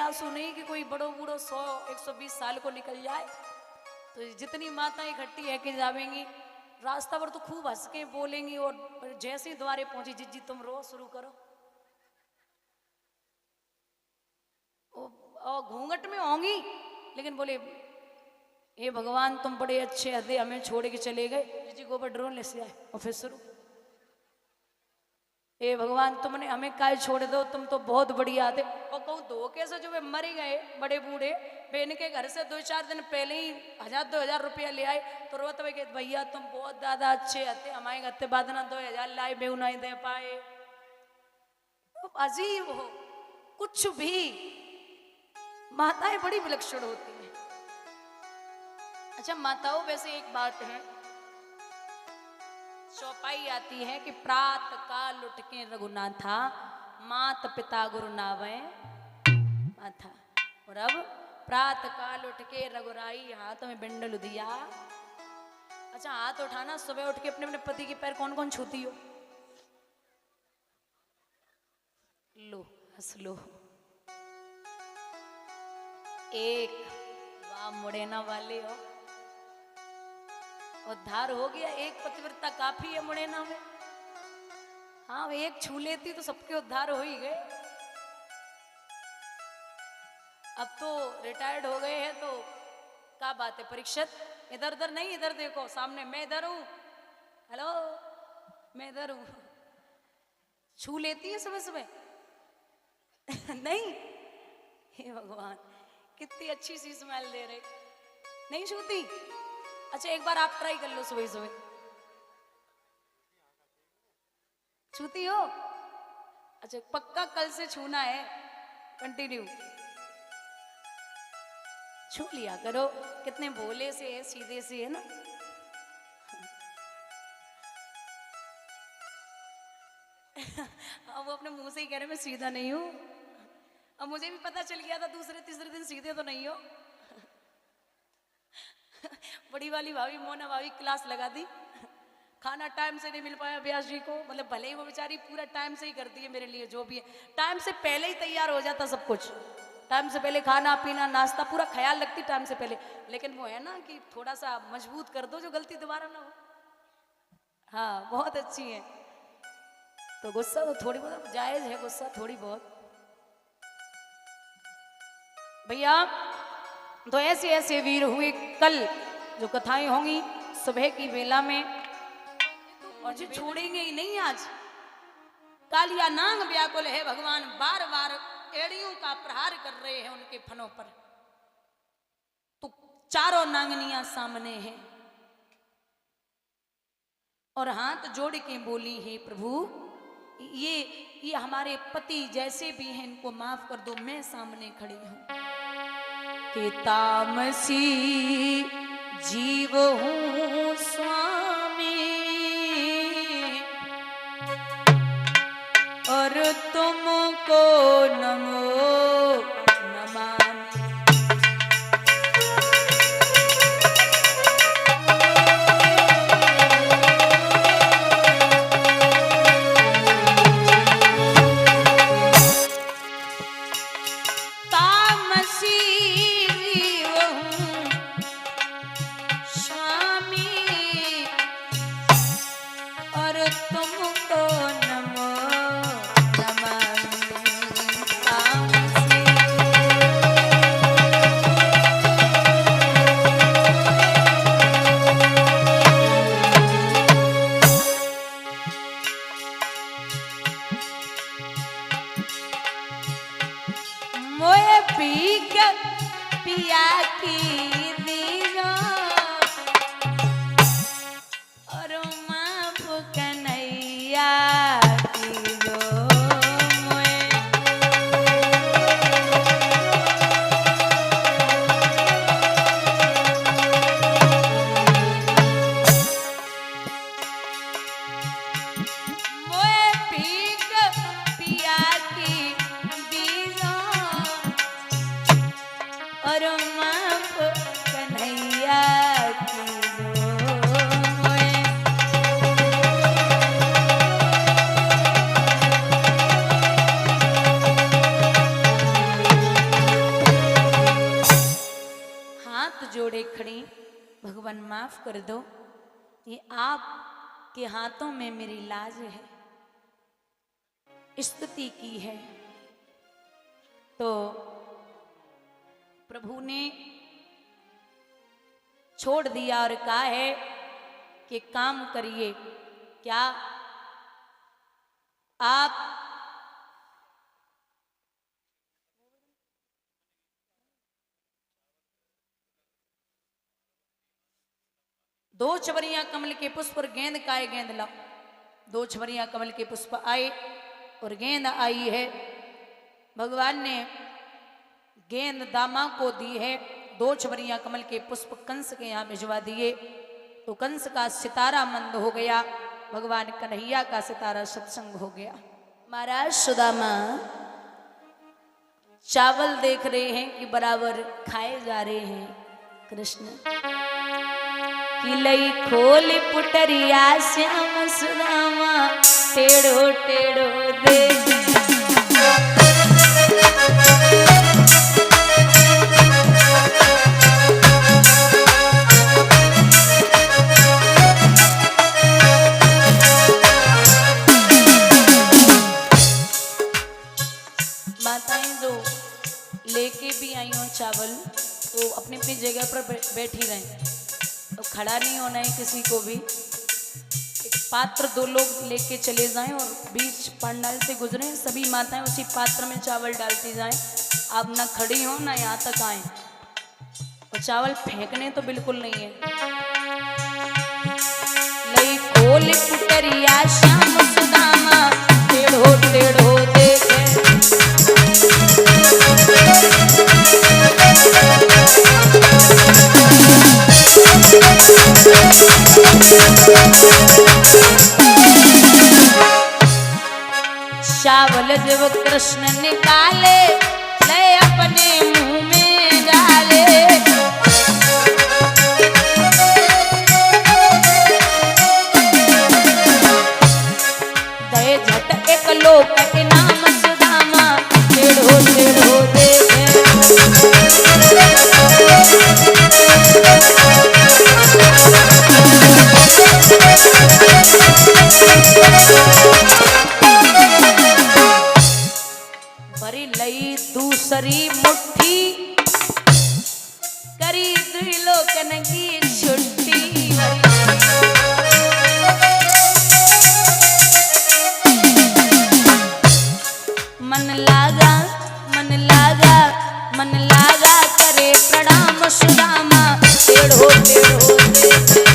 आंसू नहीं कि कोई बड़ो बूढ़ो 100-120 साल को निकल जाए। तो जितनी माताएं इकट्ठी है कि जावेंगी रास्ता पर तो खूब हंस के बोलेंगी, और जैसे ही द्वारे पहुंची, जिज्जी तुम रो शुरू करो। और घूंघट में होंगी लेकिन बोले हे भगवान तुम बड़े अच्छे हदे, हमें छोड़ के चले गए। जिज्जी गोबर ड्रोन ले से आए और फिर शुरू, हे भगवान तुमने हमें काय छोड़ दो, तुम तो बहुत बढ़िया थे। और कहूँ धोखे से जो वे मर गए बड़े बूढ़े, वे इनके घर से 2-4 दिन पहले ही 1000-2000 रुपया ले आए, तो रोत भाई कहते भैया तुम बहुत ज्यादा अच्छे हते, हमारे घर बाद ना 2000 लाए बेऊ नहीं दे पाए। तो अजीब हो कुछ भी, माताएं बड़ी विलक्षण होती हैं। अच्छा माताओं, वैसे एक बात है, चौपाई आती है कि प्रात काल उठ के रघुनाथा, मात पिता गुरु नावे माथा। और अब प्रात काल उठ के रघुराई हाथ में बिंडल दिया। अच्छा हाथ उठाना, सुबह उठ के अपने अपने पति के पैर कौन कौन छूती हो? लो हंस लो। एक वाह मुड़ेना वाले हो, उद्धार हो गया। एक पतिव्रता काफी है मुड़ेना में। हाँ एक छू लेती तो सबके उद्धार हो ही गए। अब तो रिटायर्ड हो गए हैं तो क्या बात है। परीक्षित इधर उधर नहीं, इधर देखो सामने, मैं इधर हूं, हेलो मैं इधर हूं। छू लेती है सुबह सुबह नहीं? हे भगवान कितनी अच्छी सी स्मेल दे रहे, नहीं छूती? अच्छा एक बार आप ट्राई कर लो, सुबह सुबह छूती हो? अच्छा पक्का कल से छूना है, कंटिन्यू छू लिया करो। कितने भोले से है, सीधे से है ना। अब वो अपने मुंह से ही कह रहे मैं सीधा नहीं हूं। अब मुझे भी पता चल गया था दूसरे तीसरे दिन सीधे तो नहीं हो। बड़ी वाली भाभी मोना भाभी क्लास लगा दी, खाना टाइम से नहीं मिल पाया व्यास जी को। मतलब भले ही वो बेचारी पूरा टाइम से ही करती है मेरे लिए, जो भी है टाइम से पहले ही तैयार हो जाता सब कुछ, टाइम से पहले खाना पीना नाश्ता पूरा ख्याल रखती टाइम से पहले। लेकिन वो है ना कि थोड़ा सा मजबूत कर दो जो गलती दोबारा ना हो। हाँ बहुत अच्छी है। तो गुस्सा तो थोड़ी बहुत जायज है, गुस्सा थोड़ी बहुत। भैया तो ऐसे ऐसे वीर हुए कल, जो कथाएं होंगी सुबह की वेला में, और जो छोड़ेंगे ही नहीं आज। कालिया नांग व्याकुल है भगवान, बार बार एड़ियों का प्रहार कर रहे हैं उनके फनों पर। तो चारों नांगनियां सामने हैं और हाथ जोड़ के बोली है प्रभु ये हमारे पति जैसे भी हैं इनको माफ कर दो, मैं सामने खड़ी हूं। कि तामसी जीव हूं स्वामी और तुमको नमो नमामि। तामसी जीव हूं स्वामी और तुमको नमो मोए पीक पिया की दीजो और माफ कन्हैया कीजो। मोए मोए पीक पिया की दीजो और माफ जोड़े खड़ी, भगवान माफ कर दो, ये आपके हाथों में मेरी लाज है, स्तुति की है। तो प्रभु ने छोड़ दिया और कहा है कि काम करिए। क्या आप दो छबरियां कमल के पुष्प और गेंद का गेंद लाओ। दो छबरियां कमल के पुष्प आए और गेंद आई है। भगवान ने गेंद दामा को दी है। दो छबरियां कमल के पुष्प कंस के यहाँ भिजवा दिए तो कंस का सितारा मंद हो गया, भगवान कन्हैया का सितारा सत्संग हो गया। महाराज सुदामा चावल देख रहे हैं कि बराबर खाए जा रहे हैं। कृष्ण किलई खोल पुटरिया श्याम सुदामा टेढ़ो टेढ़ो दे। माताएं जो लेके भी आई हो चावल तो अपनी अपनी जगह पर बैठी रहें, तो खड़ा नहीं होना है किसी को भी। एक पात्र दो लोग लेके चले जाएं और बीच पंडाल से गुजरें, सभी माताएं उसी पात्र में चावल डालती जाएं। आप ना खड़ी हो ना यहाँ तक आए, और चावल फेंकने तो बिल्कुल नहीं है। लई खोल पुटरिया श्याम सुदामा टेढ़ो टेढ़ो देखे। चावल जब कृष्ण निकाले ले अपने मुंह में डाले, दे झट एक लोक के नाम सुदामा टेढ़ो टेढ़ो देखे। भरी लई दूसरी मुट्ठी करी दुई लोकन की छुट्टी। मन लागा मन लागा मन लागा करे प्रणाम सुदामा टेढ़ो टेढ़ो देखे।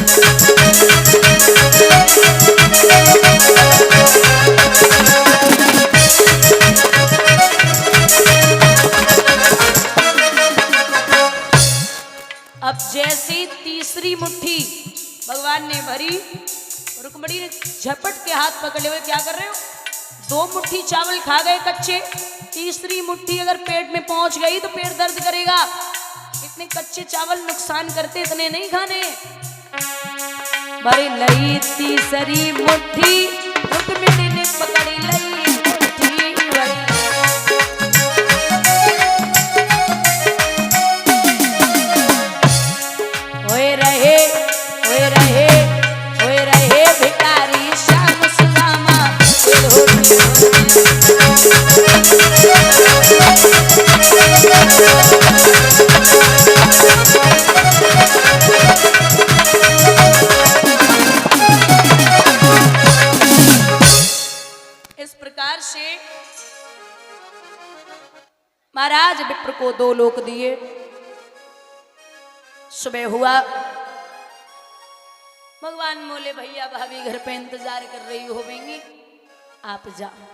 अब जैसी तीसरी मुट्ठी भगवान ने भरी, रुक्मणी ने झपट के हाथ पकड़े हुए क्या कर रहे हो? दो मुट्ठी चावल खा गए कच्चे, तीसरी मुट्ठी अगर पेट में पहुंच गई तो पेट दर्द करेगा। इतने कच्चे चावल नुकसान करते, इतने नहीं खाने। भरी लई तीसरी मुट्ठी रुक्मणी ने पकड़ी लई मुट्ठी भरी। होए रहे होए रहे होए रहे भिखारी श्याम सुदामा टेढ़ो टेढ़ो। इस प्रकार से महाराज विप्र को दो लोक दिए। सुबह हुआ, भगवान बोले भैया भाभी घर पे इंतजार कर रही होंगी, आप जाओ।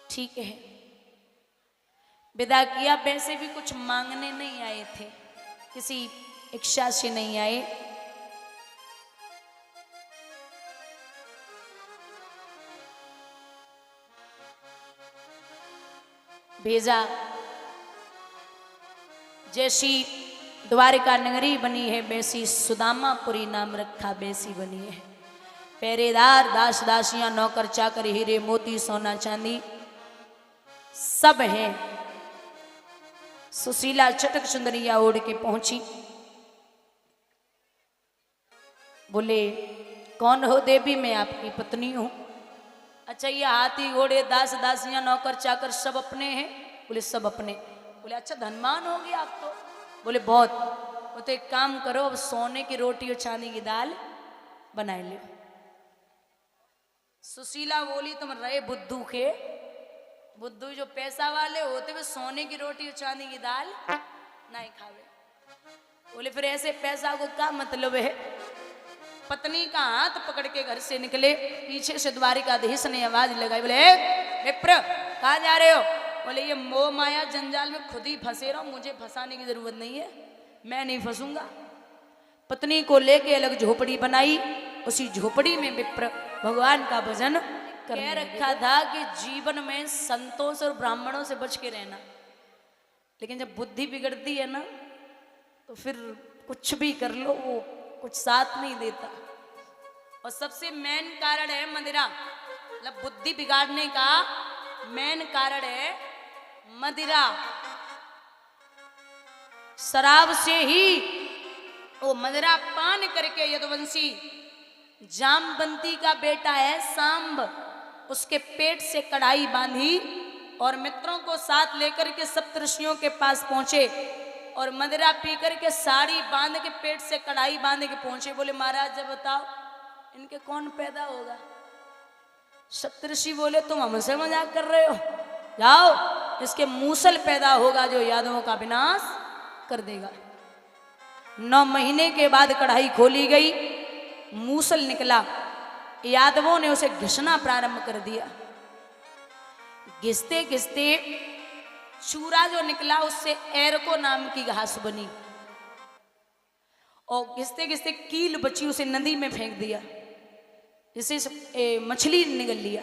ठीक है, विदा किया। वैसे भी कुछ मांगने नहीं आए थे, किसी इच्छा से नहीं आए। भेजा। जैसी द्वारिका नगरी बनी है वैसी सुदामापुरी नाम रखा वैसी बनी है। पहरेदार दास दासियां नौकर चाकर हीरे मोती सोना चांदी सब हैं। सुशीला चटक चुंदरिया ओढ़ के पहुंची। बोले कौन हो देवी? मैं आपकी पत्नी हूं। अच्छा ये हाथी घोड़े दास दासियां नौकर चाकर सब अपने हैं? बोले सब अपने। बोले अच्छा धनवान होगी आप तो? बोले बहुत। वो तो एक काम करो, अब सोने की रोटी और चांदी की दाल बना लो। सुशीला बोली तुम रहे बुद्धू के, बुद्धू जो पैसा वाले होते वे सोने की रोटी और चांदी की दाल नहीं खावे। बोले फिर ऐसे पैसा को क्या मतलब है? पत्नी का हाथ पकड़ के घर से निकले। पीछे से द्वारिकाधीश ने आवाज लगाई, बोले विप्र कहाँ जा रहे हो? बोले ये मोह माया जंजाल में खुद ही फंसे रहो, मुझे फंसाने की जरूरत नहीं है, मैं नहीं फंसूंगा। पत्नी को लेके अलग झोपड़ी बनाई। उसी झोपड़ी में विप्र भगवान का भजन कह रखा था कि जीवन में संतों से और ब्राह्मणों से बच के रहना। लेकिन जब बुद्धि बिगड़ती है ना तो फिर कुछ भी कर लो वो कुछ साथ नहीं देता। और सबसे मेन कारण है मदिरा, मतलब बुद्धि बिगाड़ने का मेन कारण है मदिरा। शराब से ही वो मदिरा पान करके यदुवंशी जामवंती का बेटा है सांब, उसके पेट से कढ़ाई बांधी और मित्रों को साथ लेकर के सप्तऋषियों के पास पहुंचे और मदिरा पी करके साड़ी बांध के पेट से कढ़ाई बांध के पहुंचे। बोले महाराज जब बताओ इनके कौन पैदा होगा? सप्तऋषि बोले तुम हमसे मजाक कर रहे हो, जाओ इसके मूसल पैदा होगा जो यादवों का विनाश कर देगा। 9 महीने के बाद कढ़ाई खोली गई, मूसल निकला। यादवों ने उसे घिसना प्रारंभ कर दिया। घिसते घिसते चूरा जो निकला उससे एरको नाम की घास बनी और घिसते घिसते कील बची, उसे नदी में फेंक दिया, जिससे मछली निगल लिया।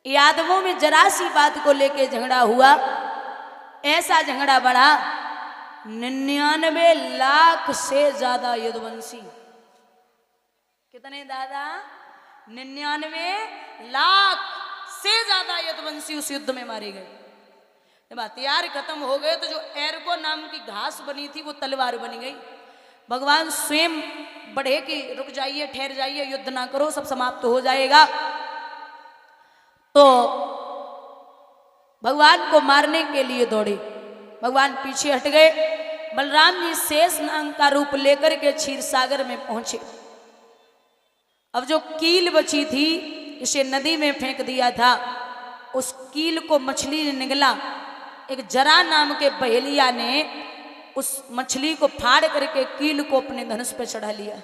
यादवों में जरा सी बात को लेके झगड़ा हुआ। ऐसा झगड़ा बढ़ा 99 लाख से ज्यादा यदुवंशी। कितने दादा? 99 लाख से ज्यादा यदुवंशी उस युद्ध में मारे गए। जब हथियार खत्म हो गए तो जो एरको नाम की घास बनी थी वो तलवार बनी गई। भगवान स्वयं बढ़े कि रुक जाइए, ठहर जाइए, युद्ध ना करो, सब समाप्त हो जाएगा। तो भगवान को मारने के लिए दौड़े। भगवान पीछे हट गए। बलराम जी शेष नाग का रूप लेकर के क्षीर सागर में पहुंचे। अब जो कील बची थी इसे नदी में फेंक दिया था, उस कील को मछली ने निगला। एक जरा नाम के बहेलिया ने उस मछली को फाड़ करके कील को अपने धनुष पर चढ़ा लिया।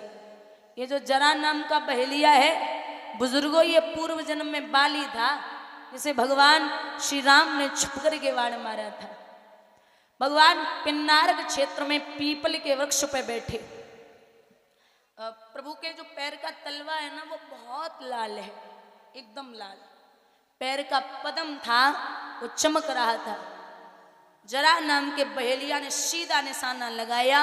ये जो जरा नाम का बहेलिया है बुजुर्गों, ये पूर्व जन्म में बाली था, जिसे भगवान श्री राम ने छुप करके वाड़ मारा था। भगवान पिन्नारक क्षेत्र में पीपल के वृक्ष पर बैठे। प्रभु के जो पैर का तलवा है ना वो बहुत लाल है, एकदम लाल। पैर का पदम था वो चमक रहा था। जरा नाम के बहेलिया ने सीधा निशाना लगाया,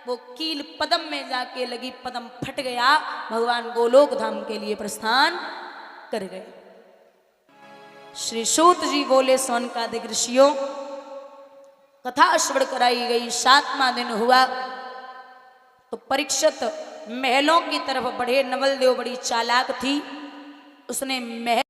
वो कील पदम में जाके लगी, पदम फट गया। भगवान गोलोक धाम के लिए प्रस्थान कर गए। श्री सूत जी बोले सौनकादिक ऋषियों, कथा श्रवण कराई गई। 7वां दिन हुआ तो परीक्षित महलों की तरफ बढ़े। नवल देव बड़ी चालाक थी, उसने महल